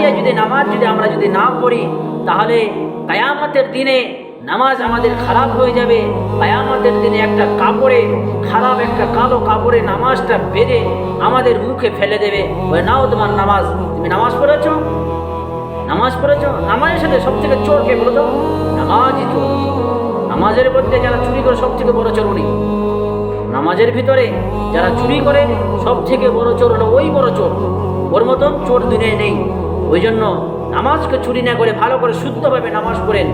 দাঁড়িয়ে যদি নামাজ আমরা যদি না পড়ি, তাহলে কিয়ামতের দিনে নামাজ আমাদের খারাপ হয়ে যাবে। কিয়ামতের দিনে একটা কাপড়ে, খারাপ একটা কালো কাপড়ে নামাজটা বেঁধে আমাদের মুখে ফেলে দেবে, বলে নাও তোমার নামাজ, তুমি নামাজ পড়েছ। নামাজের সাথে সব থেকে চোর কে বলো তো? নামাজই চোর। নামাজের মধ্যে যারা চুরি করে সব থেকে বড় চোর উনি। নামাজের ভিতরে যারা চুরি করে সব থেকে বড় চোর হলো ওই বড় চোর, ওর মতন চোর দুনিয়ায় নেই। ওই জন্য নামাজকে চুরি না করে ভালো করে শুদ্ধভাবে নামাজ পড়েন।